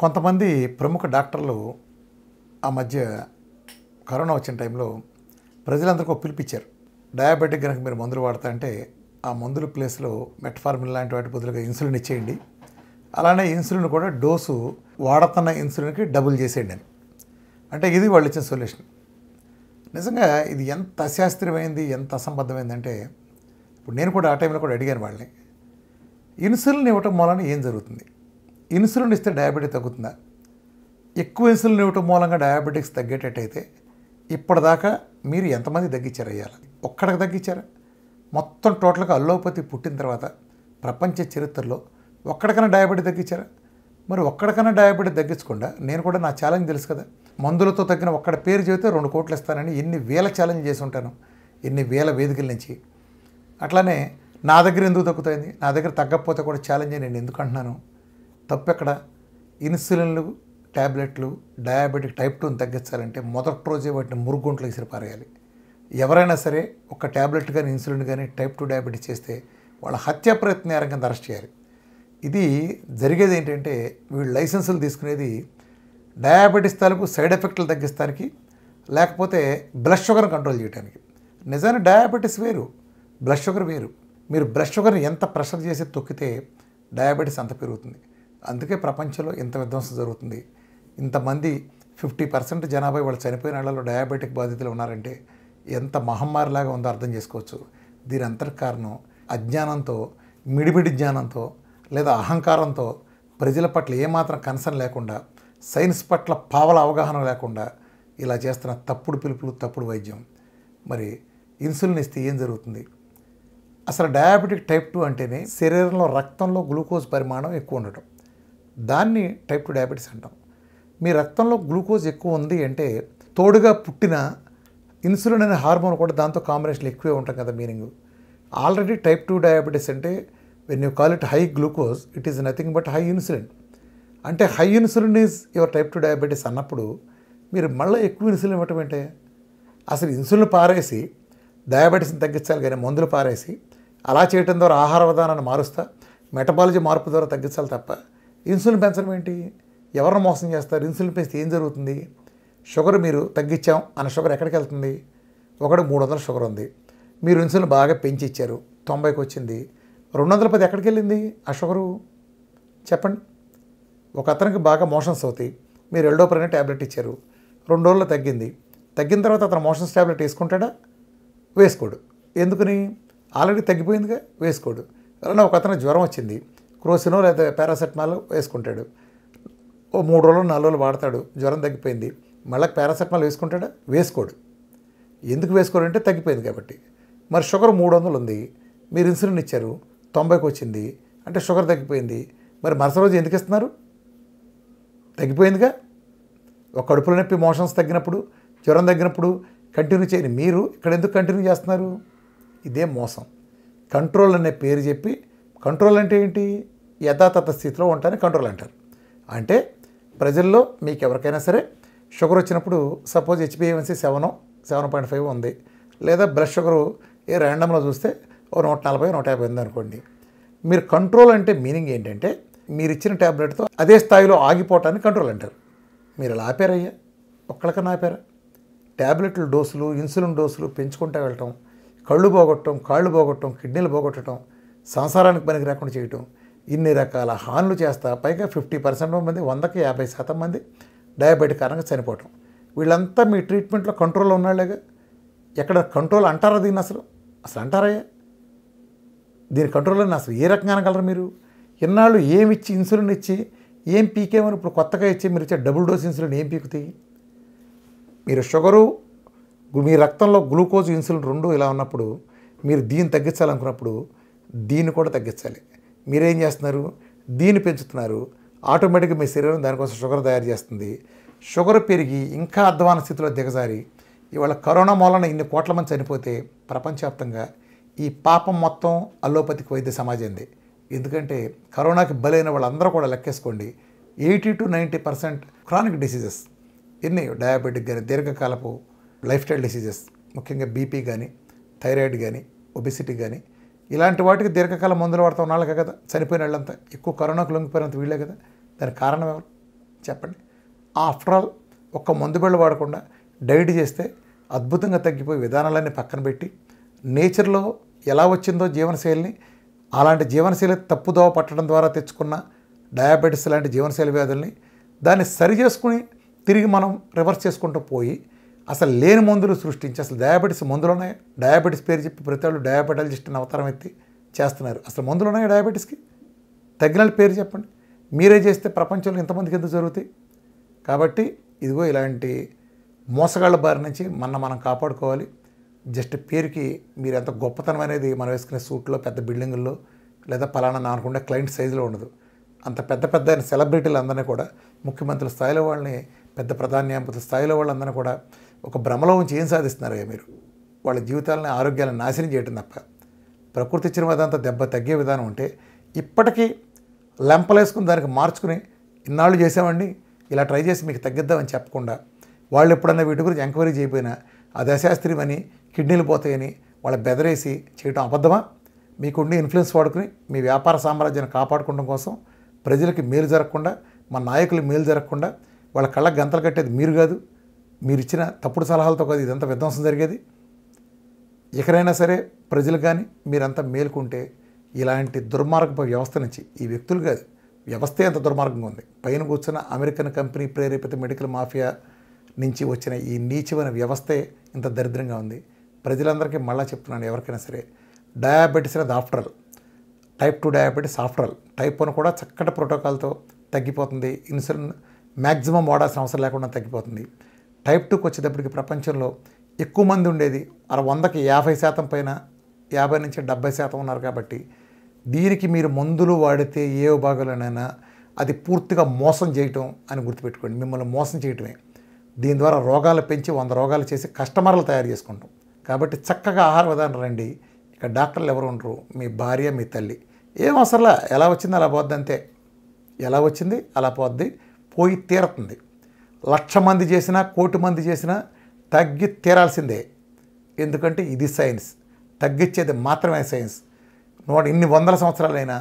కొంతమంది ప్రముఖ డాక్టర్లు ఆ మధ్య కరోనా వచ్చిన టైంలో ప్రజలందరికీ ఒక పిలిపించారు. డయాబెటిక్ కనుక మీరు మందులు వాడతా అంటే ఆ మందుల ప్లేస్లో మెట్ఫార్మిన్ లాంటి వాటి బదులుగా ఇన్సులిన్ ఇచ్చేయండి, అలానే ఇన్సులిన్ కూడా డోసు వాడుతున్న ఇన్సులిన్కి డబుల్ చేసేయండి అని. అంటే ఇది వాళ్ళు ఇచ్చిన సొల్యూషన్. నిజంగా ఇది ఎంత అశాస్త్రీయమైంది, ఎంత అసంబద్ధమైందంటే, ఇప్పుడు నేను కూడా ఆ టైంలో కూడా అడిగాను వాళ్ళని, ఇన్సులిన్ ఇవ్వటం మూలన ఏం జరుగుతుంది? ఇన్సులిన్ ఇస్తే డయాబెటిక్ తగ్గుతుందా? ఎక్కువ ఇన్సులిన్ ఇవ్వటం మూలంగా డయాబెటిక్స్ తగ్గేటట్టయితే ఇప్పటిదాకా మీరు ఎంతమంది తగ్గించారు? అయ్యాలి ఒక్కడికి తగ్గించారా? మొత్తం టోటల్గా అల్లోపతి పుట్టిన తర్వాత ప్రపంచ చరిత్రలో ఒక్కడికైనా డయాబెటిక్ తగ్గించారా? మరి ఒక్కడికైనా డయాబెటిక్ తగ్గించకుండా నేను కూడా నా ఛాలెంజ్ తెలుసు కదా, మందులతో తగ్గిన ఒక్కడ పేరు చెబితే 2 కోట్లు ఇస్తానని ఎన్ని వేల ఛాలెంజ్ చేసి ఉంటాను, ఎన్ని వేల వేదికల నుంచి. అట్లానే నా దగ్గర ఎందుకు తగ్గుతుంది? నా దగ్గర తగ్గకపోతే కూడా ఛాలెంజ్ నేను ఎందుకు అంటున్నాను? తప్పెక్కడ? ఇన్సులిన్లు, ట్యాబ్లెట్లు డయాబెటిక్ టైప్ 2ని తగ్గించాలంటే మొదటి రోజే వాటిని మురుగుంట్లో విసిరి పారేయాలి. ఎవరైనా సరే ఒక ట్యాబ్లెట్ కానీ ఇన్సులిన్ కానీ టైప్ 2 డయాబెటిస్ చేస్తే వాళ్ళ హత్యా ప్రయత్న నేరం కింద అరెస్ట్ చేయాలి. ఇది జరిగేది ఏంటంటే, వీళ్ళు లైసెన్సులు తీసుకునేది డయాబెటిస్ తాలూకు సైడ్ ఎఫెక్ట్లు తగ్గిస్తానికి, లేకపోతే బ్లడ్ షుగర్ కంట్రోల్ చేయడానికి. నిజానికి డయాబెటిస్ వేరు, బ్లడ్ షుగర్ వేరు. మీరు బ్లడ్ షుగర్ని ఎంత ప్రెషర్ చేసి తొక్కితే డయాబెటిస్ అంత పెరుగుతుంది. అందుకే ప్రపంచంలో ఇంత విధ్వంసం జరుగుతుంది. ఇంతమంది 50% జనాభా వాళ్ళు చనిపోయిన వాళ్ళలో డయాబెటిక్ బాధితులు ఉన్నారంటే ఎంత మహమ్మారిలాగా ఉందో అర్థం చేసుకోవచ్చు. దీని అంతటి కారణం అజ్ఞానంతో, మిడిమిడి జ్ఞానంతో లేదా అహంకారంతో, ప్రజల పట్ల ఏమాత్రం కన్సర్న్ లేకుండా, సైన్స్ పట్ల పావల అవగాహన లేకుండా ఇలా చేస్తున్న తప్పుడు పిలుపులు, తప్పుడు వైద్యం. మరి ఇన్సులిన్ ఇస్తే ఏం జరుగుతుంది? అసలు డయాబెటిక్ టైప్ 2 అంటేనే శరీరంలో రక్తంలో గ్లూకోజ్ పరిమాణం ఎక్కువ ఉండటం. దాన్ని టైప్ 2 డయాబెటీస్ అంటాం. మీ రక్తంలో గ్లూకోజ్ ఎక్కువ ఉంది అంటే తోడుగా పుట్టిన ఇన్సులిన్ అనే హార్మోన్ కూడా దాంతో కాంబినేషన్ ఎక్కువే ఉంటాం కదా మీనింగ్. ఆల్రెడీ టైప్ 2 డయాబెటీస్ అంటే when you call it high glucose, it is nothing but high insulin. అంటే high insulin is your type 2 diabetes అన్నప్పుడు మీరు మళ్ళీ ఎక్కువ ఇన్సులిన్ ఇవ్వటం ఏంటే? అసలు ఇన్సులిన్ పారేసి డయాబెటీస్ని తగ్గించాలి కానీ మందులు పారేసి అలా చేయడం ద్వారా ఆహార విధానాన్ని మారుస్తా, మెటబాలజీ మార్పు ద్వారా తగ్గించాలి తప్ప ఇన్సులిన్ పెంచడం ఏంటి? ఎవరిని మోసం చేస్తారు? ఇన్సులిన్ పెంచితే ఏం జరుగుతుంది? షుగర్ మీరు తగ్గించాం అన్న షుగర్ ఎక్కడికి వెళ్తుంది? ఒకటి 300 షుగర్ ఉంది, మీరు ఇన్సులిన్ బాగా పెంచి ఇచ్చారు, 90కి వచ్చింది, 210 ఎక్కడికి వెళ్ళింది ఆ షుగరు? చెప్పండి. ఒక అతనికి బాగా మోషన్స్ అవుతాయి, మీరు ఎల్డోప్రైన్ ట్యాబ్లెట్ ఇచ్చారు, 2 రోజుల్లో తగ్గింది. తగ్గిన తర్వాత అతను మోషన్స్ ట్యాబ్లెట్ వేసుకుంటాడా? వేసుకోడు. ఎందుకని? ఆల్రెడీ తగ్గిపోయిందిగా, వేసుకోడు. అలానే ఒక అతనికి జ్వరం వచ్చింది, క్రోసినో లేదా పారాసెటమాల్ వేసుకుంటాడు, ఓ 3 రోజులు 4 రోజులు వాడతాడు, జ్వరం తగ్గిపోయింది, మళ్ళీ పారాసెటమాల్ వేసుకుంటాడా? వేసుకోడు. ఎందుకు వేసుకోడంటే తగ్గిపోయింది కాబట్టి. మరి షుగర్ 300 ఉంది, మీరు ఇన్సులిన్ ఇచ్చారు, 90కి వచ్చింది అంటే షుగర్ తగ్గిపోయింది, మరి మరుసటి రోజు ఎందుకు ఇస్తున్నారు? తగ్గిపోయిందిగా. ఒక కడుపులో నొప్పి, మోషన్స్ తగ్గినప్పుడు, జ్వరం తగ్గినప్పుడు కంటిన్యూ చేయని మీరు ఇక్కడ ఎందుకు కంటిన్యూ చేస్తున్నారు? ఇదే మోసం. కంట్రోల్ అనే పేరు చెప్పి, కంట్రోల్ అంటే ఏంటి? యథాతథ స్థితిలో ఉంటారని కంట్రోల్ అంటారు. అంటే ప్రజల్లో మీకు ఎవరికైనా సరే షుగర్ వచ్చినప్పుడు, సపోజ్ HbA1c 7.5 ఉంది, లేదా బ్లడ్ షుగరు ర్యాండమ్లో చూస్తే ఓ 140, 150 ఉంది అనుకోండి. మీరు కంట్రోల్ అంటే మీనింగ్ ఏంటంటే, మీరు ఇచ్చిన ట్యాబ్లెట్తో అదే స్థాయిలో ఆగిపోవటాన్ని కంట్రోల్ అంటారు. మీరు ఇలా ఆపారయ్యా? ఒక్కడికన్నా ఆపారా? ట్యాబ్లెట్ల డోసులు, ఇన్సులిన్ డోసులు పెంచుకుంటూ వెళ్ళటం, కళ్ళు పోగొట్టడం, కాళ్ళు పోగొట్టడం, కిడ్నీలు పోగొట్టడం, సంసారానికి పనికి రాకుండా చేయటం, ఇన్ని రకాల హానులు చేస్తా పైగా 50% మంది, 100కి 50% మంది డయాబెటిక్ కారణంగా చనిపోవటం. వీళ్ళంతా మీ ట్రీట్మెంట్లో కంట్రోల్లో ఉన్నాళ్ళేగా. ఎక్కడ కంట్రోల్ అంటారా దీన్ని? అసలు అంటారయ్యా దీని కంట్రోల్లో అసలు ఏ రకంగా అనగలరు మీరు? ఇన్నాళ్ళు ఏమి ఇచ్చి, ఇన్సులిన్ ఇచ్చి ఏం పీకేమని ఇప్పుడు కొత్తగా ఇచ్చి మీరు ఇచ్చే డబుల్ డోస్ ఇన్సులిన్ ఏం పీకుతాయి? మీరు షుగరు, మీ రక్తంలో గ్లూకోజ్, ఇన్సులిన్ 2 ఇలా ఉన్నప్పుడు మీరు దీన్ని తగ్గించాలనుకున్నప్పుడు దీన్ని కూడా తగ్గించాలి. మీరేం చేస్తున్నారు? దీన్ని పెంచుతున్నారు. ఆటోమేటిక్గా మీ శరీరం దానికోసం షుగర్ తయారు చేస్తుంది. షుగర్ పెరిగి ఇంకా అధ్వాన స్థితిలో దిగజారి ఇవాళ కరోనా మూలన ఇన్ని కోట్ల మంది చనిపోతే ప్రపంచవ్యాప్తంగా ఈ పాపం మొత్తం అల్లోపతికి వైద్య సమాజంది. ఎందుకంటే కరోనాకి బలైన వాళ్ళందరూ కూడా లెక్కేసుకోండి, 80 to 90% క్రానిక్ డిసీజెస్. ఎన్ని? డయాబెటిక్ కానీ, దీర్ఘకాలపు లైఫ్ స్టైల్ డిసీజెస్, ముఖ్యంగా బీపీ కానీ, థైరాయిడ్ కానీ, ఒబెసిటీ కానీ, ఇలాంటి వాటికి దీర్ఘకాల మందులు వాడుతూ ఉన్నాళ్ళకే కదా చనిపోయిన వాళ్ళంతా. ఎక్కువ కరోనాకు లొంగిపోయినంత వీళ్ళే కదా. దానికి కారణం ఎవరు? చెప్పండి. ఆఫ్టర్ ఆల్ ఒక్క మందు బిళ్ళ వాడకుండా డైట్ చేస్తే అద్భుతంగా తగ్గిపోయే విధానాలన్నీ పక్కన పెట్టి నేచర్లో ఎలా వచ్చిందో జీవనశైలిని, అలాంటి జీవనశైలి తప్పుదోవ పట్టడం ద్వారా తెచ్చుకున్న డయాబెటీస్ లాంటి జీవనశైలి వ్యాధుల్ని దాన్ని సరి చేసుకుని తిరిగి మనం రివర్స్ చేసుకుంటూ పోయి అసలు లేని మందులు సృష్టించి, అసలు డయాబెటీస్ మందులు ఉన్నాయి, డయాబెటీస్ పేరు చెప్పి ప్రతి వాళ్ళు డయాబెటాలజిస్ట్ అని అవతారం ఎత్తి చేస్తున్నారు. అసలు మందులు ఉన్నాయి డయాబెటీస్కి? తగ్గిన పేరు చెప్పండి. మీరే చేస్తే ప్రపంచంలో ఇంతమందికి ఎందుకు జరుగుతాయి? కాబట్టి ఇదిగో ఇలాంటి మోసగాళ్ళ బారి నుంచి మనం కాపాడుకోవాలి. జస్ట్ పేరుకి మీరు ఎంత గొప్పతనం అనేది మనం వేసుకునే సూట్లో, పెద్ద బిల్డింగుల్లో లేదా పలానా అనుకుంటే క్లయింట్ సైజులో ఉండదు. అంత పెద్ద పెద్ద సెలబ్రిటీలు అందరినీ కూడా, ముఖ్యమంత్రుల స్థాయిలో వాళ్ళని, పెద్ద ప్రధాన్యాంపతుల స్థాయిలో వాళ్ళందరినీ కూడా ఒక భ్రమలో ఉంచి ఏం సాధిస్తున్నారు? మీరు వాళ్ళ జీవితాలని, ఆరోగ్యాలను నాశనం చేయడం తప్ప ప్రకృతి ఇచ్చిన విధానంతో దెబ్బ తగ్గే విధానం ఉంటే ఇప్పటికీ లెంపలేసుకుని దానికి మార్చుకుని ఇన్నాళ్ళు చేసామండి, ఇలా ట్రై చేసి మీకు తగ్గిద్దామని చెప్పకుండా వాళ్ళు ఎప్పుడన్నా వీటి గురించి ఎంక్వైరీ చేయకపోయినా అది అశాస్త్రీయమని, కిడ్నీలు పోతాయని వాళ్ళ బెదరేసి చేయడం అబద్ధమా? మీకుండి ఇన్ఫ్లుయెన్స్ వాడుకుని మీ వ్యాపార సామ్రాజ్యాన్ని కాపాడుకోవడం కోసం ప్రజలకి మేలు జరగకుండా, మన నాయకులు మేలు జరగకుండా వాళ్ళ కళ్ళకు గంతలు కట్టేది మీరు కాదు, మీరు ఇచ్చిన తప్పుడు సలహాలతో కాదు ఇదంతా విధ్వంసం జరిగేది. ఎక్కడైనా సరే ప్రజలు కానీ మీరంతా మేలుకుంటే ఇలాంటి దుర్మార్గపు వ్యవస్థ నుంచి, ఈ వ్యక్తులు కాదు వ్యవస్థే అంత దుర్మార్గంగా ఉంది. పైన కూర్చున్న అమెరికన్ కంపెనీ ప్రేరేపిత మెడికల్ మాఫియా నుంచి వచ్చిన ఈ నీచమైన వ్యవస్థే ఇంత దరిద్రంగా ఉంది. ప్రజలందరికీ మళ్ళీ చెప్తున్నాను, ఎవరికైనా సరే డయాబెటీస్ అనేది after all, type 2 diabetes after all, type 1 కూడా చక్కటి ప్రోటోకాల్తో తగ్గిపోతుంది. ఇన్సులిన్ మ్యాక్సిమం వాడాల్సిన అవసరం లేకుండా తగ్గిపోతుంది. టైప్ 2కి వచ్చేటప్పటికి ప్రపంచంలో ఎక్కువ మంది ఉండేది 100కి 50% పైన, 50 నుంచి 70% ఉన్నారు. కాబట్టి దీనికి మీరు మందులు వాడితే ఏ విభాగంలోనైనా అది పూర్తిగా మోసం చేయటం అని గుర్తుపెట్టుకోండి. మిమ్మల్ని మోసం చేయటమే. దీని ద్వారా రోగాలు పెంచి 100 రోగాలు చేసి కస్టమర్లు తయారు చేసుకుంటాం. కాబట్టి చక్కగా ఆహార విధానం రండి. ఇక్కడ డాక్టర్లు ఎవరు ఉండరు, మీ భార్య, మీ తల్లి. ఏం అవసరంలా, ఎలా వచ్చింది అలా పోద్ది అంతే. ఎలా వచ్చింది అలా పోద్ది, పోయి తీరుతుంది. 1,00,000 మంది చేసినా, 1,00,00,000 మంది చేసినా తగ్గి తీరాల్సిందే. ఎందుకంటే ఇది సైన్స్, తగ్గించేది మాత్రమే సైన్స్. ఇన్ని వందల సంవత్సరాలైనా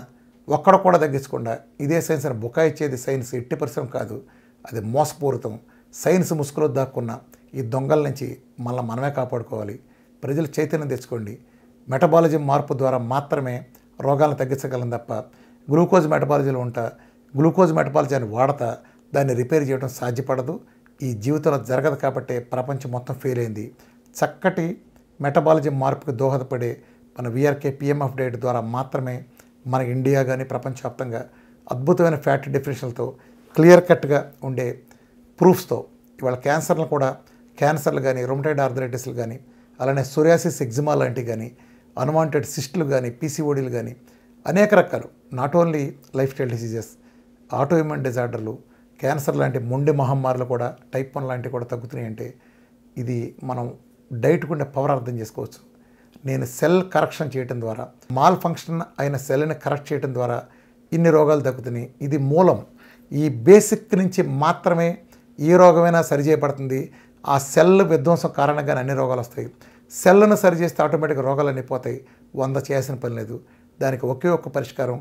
ఒక్కడ కూడా తగ్గించకుండా ఇదే సైన్స్ అని బుకాయిచ్చేది సైన్స్ 80% కాదు, అది మోసపూరితం. సైన్స్ ముసుగులో దాక్కున్న ఈ దొంగల నుంచి మనమే కాపాడుకోవాలి. ప్రజలు చైతన్యం తెచ్చుకోండి. మెటబాలజీ మార్పు ద్వారా మాత్రమే రోగాలను తగ్గించగలం తప్ప గ్లూకోజ్ మెటబాలజీలో ఉంటా, గ్లూకోజ్ మెటబాలజీని వాడతా దాన్ని రిపేర్ చేయడం సాధ్యపడదు. ఈ జీవితంలో జరగదు. కాబట్టి ప్రపంచం మొత్తం ఫెయిల్ అయింది. చక్కటి మెటబాలజీ మార్పుకి దోహదపడే మన వీఆర్కే పిఎంఎఫ్ డైట్ ద్వారా మాత్రమే మన ఇండియా కానీ ప్రపంచవ్యాప్తంగా అద్భుతమైన ఫ్యాట్ డిఫరెన్షియల్తో క్లియర్ కట్గా ఉండే ప్రూఫ్స్తో ఇవాళ క్యాన్సర్లు కానీ, రొమటైడ్ ఆర్థరైటిస్లు కానీ, అలానే సోరియాసిస్, ఎగ్జిమా లాంటివి కానీ, అన్వాంటెడ్ సిస్టులు కానీ, పీసీఓడీలు కానీ, అనేక రకాలు, not only lifestyle diseases, ఆటోఇమ్యూన్ డిజార్డర్లు, క్యాన్సర్ లాంటి మొండి మహమ్మారులు కూడా, టైప్ 1 లాంటివి కూడా తగ్గుతున్నాయంటే ఇది మనం డైట్కు ఉండే పవర్ అర్థం చేసుకోవచ్చు. నేను సెల్ కరెక్షన్ చేయడం ద్వారా, మాల్ ఫంక్షన్ అయిన సెల్ని కరెక్ట్ చేయడం ద్వారా ఇన్ని రోగాలు తగ్గుతున్నాయి. ఇది మూలం. ఈ బేసిక్ నుంచి మాత్రమే ఏ రోగమైనా సరిచేయబడుతుంది. ఆ సెల్ విధ్వంసం కారణంగానే అన్ని రోగాలు వస్తాయి. సెల్లను సరిచేస్తే ఆటోమేటిక్గా రోగాలన్నీ పోతాయి. 100 చేయాల్సిన పని లేదు. దానికి ఒకే ఒక్క పరిష్కారం,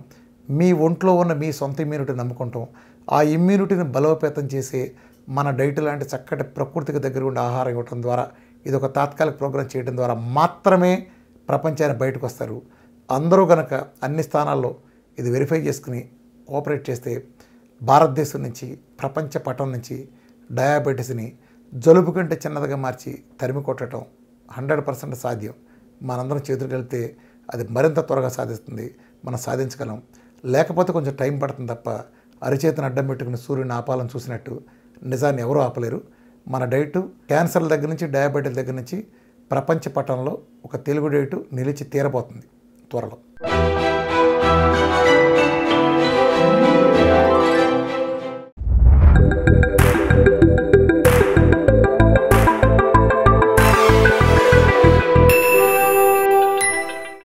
మీ ఒంట్లో ఉన్న మీ సొంత ఇమ్యూనిటీని నమ్ముకుంటాం. ఆ ఇమ్యూనిటీని బలోపేతం చేసే మన డైట్ లాంటి చక్కటి ప్రకృతికి దగ్గర ఉండే ఆహారం ఇవ్వడం ద్వారా, ఇది ఒక తాత్కాలిక ప్రోగ్రాం చేయడం ద్వారా మాత్రమే ప్రపంచాన్ని బయటకు వస్తారు. అందరూ కనుక అన్ని స్థానాల్లో ఇది వెరిఫై చేసుకుని కోఆపరేట్ చేస్తే భారతదేశం నుంచి, ప్రపంచ పటం నుంచి డయాబెటీస్ని జలుబు కంటే చిన్నదిగా మార్చి తరిమి కొట్టడం 100% సాధ్యం. మనందరం చేతులు కలిపితే అది మరింత త్వరగా సాధిస్తుంది. మనం సాధించగలం. లేకపోతే కొంచెం టైం పడుతుంది తప్ప అరిచేతిని అడ్డం పెట్టుకుని సూర్యుని ఆపాలని చూసినట్టు నిజాన్ని ఎవరూ ఆపలేరు. మన డైటు క్యాన్సర్ల దగ్గర నుంచి, డయాబెటీస్ దగ్గర నుంచి ప్రపంచ పటంలో ఒక తెలుగు డైటు నిలిచి తీరబోతుంది త్వరలో.